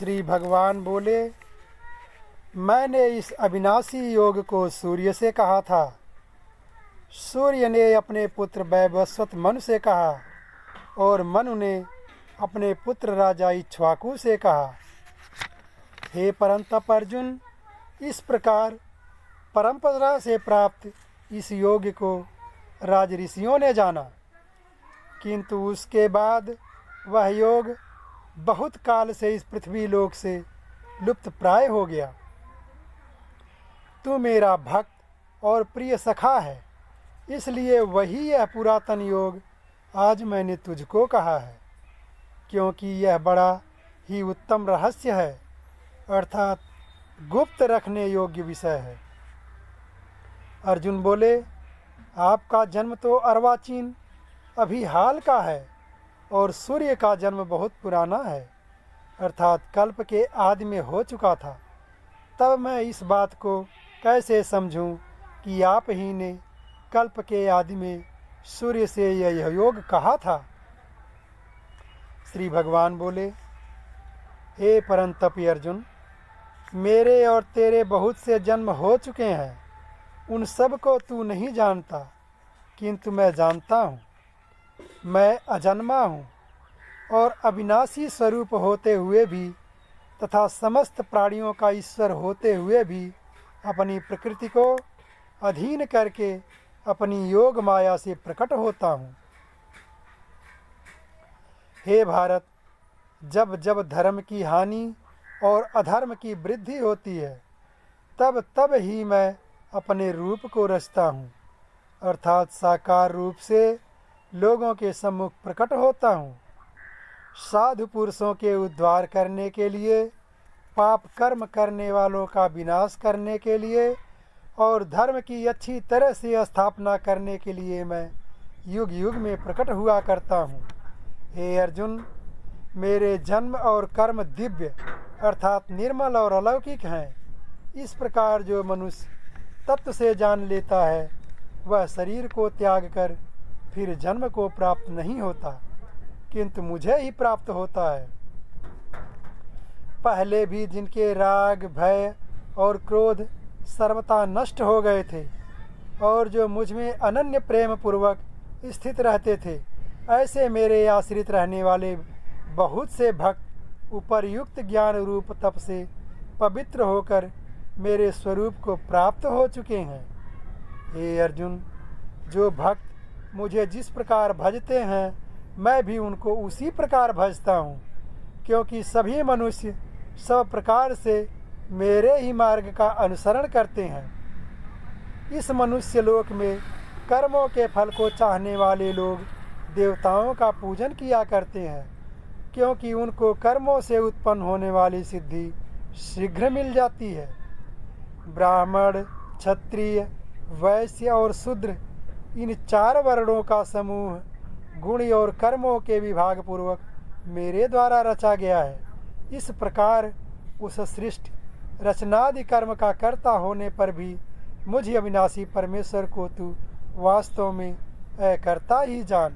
श्री भगवान बोले, मैंने इस अविनाशी योग को सूर्य से कहा था। सूर्य ने अपने पुत्र वैवस्वत मनु से कहा और मनु ने अपने पुत्र राजा इक्ष्वाकु से कहा। हे परंतप अर्जुन, इस प्रकार परंपरा से प्राप्त इस योग को राज ऋषियों ने जाना, किंतु उसके बाद वह योग बहुत काल से इस पृथ्वी लोक से लुप्त प्राय हो गया। तू मेरा भक्त और प्रिय सखा है, इसलिए वही यह पुरातन योग आज मैंने तुझको कहा है, क्योंकि यह बड़ा ही उत्तम रहस्य है, अर्थात गुप्त रखने योग्य विषय है। अर्जुन बोले, आपका जन्म तो अर्वाचीन अभी हाल का है और सूर्य का जन्म बहुत पुराना है, अर्थात कल्प के आदि में हो चुका था। तब मैं इस बात को कैसे समझूं कि आप ही ने कल्प के आदि में सूर्य से यह योग कहा था। श्री भगवान बोले, हे परंतप अर्जुन, मेरे और तेरे बहुत से जन्म हो चुके हैं, उन सब को तू नहीं जानता, किंतु मैं जानता हूँ। मैं अजन्मा हूँ और अविनाशी स्वरूप होते हुए भी तथा समस्त प्राणियों का ईश्वर होते हुए भी अपनी प्रकृति को अधीन करके अपनी योग माया से प्रकट होता हूँ। हे भारत, जब जब धर्म की हानि और अधर्म की वृद्धि होती है, तब तब ही मैं अपने रूप को रचता हूँ, अर्थात साकार रूप से लोगों के सम्मुख प्रकट होता हूँ। साधु पुरुषों के उद्धार करने के लिए, पाप कर्म करने वालों का विनाश करने के लिए और धर्म की अच्छी तरह से स्थापना करने के लिए मैं युग युग में प्रकट हुआ करता हूँ। हे अर्जुन, मेरे जन्म और कर्म दिव्य अर्थात निर्मल और अलौकिक हैं। इस प्रकार जो मनुष्य तत्व से जान लेता है, वह शरीर को त्याग कर फिर जन्म को प्राप्त नहीं होता, किंतु मुझे ही प्राप्त होता है। पहले भी जिनके राग, भय और क्रोध सर्वथा नष्ट हो गए थे और जो मुझ में अनन्य प्रेम पूर्वक स्थित रहते थे, ऐसे मेरे आश्रित रहने वाले बहुत से भक्त उपर्युक्त ज्ञान रूप तप से पवित्र होकर मेरे स्वरूप को प्राप्त हो चुके हैं। हे अर्जुन, जो भक्त मुझे जिस प्रकार भजते हैं, मैं भी उनको उसी प्रकार भजता हूँ, क्योंकि सभी मनुष्य सब प्रकार से मेरे ही मार्ग का अनुसरण करते हैं। इस मनुष्य लोक में कर्मों के फल को चाहने वाले लोग देवताओं का पूजन किया करते हैं, क्योंकि उनको कर्मों से उत्पन्न होने वाली सिद्धि शीघ्र मिल जाती है। ब्राह्मण, क्षत्रिय, वैश्य और शूद्र, इन चार वर्णों का समूह गुण और कर्मों के विभाग पूर्वक मेरे द्वारा रचा गया है। इस प्रकार उस सृष्टि रचनादि कर्म का कर्ता होने पर भी मुझे अविनाशी परमेश्वर को तू वास्तव में अकर्ता ही जान।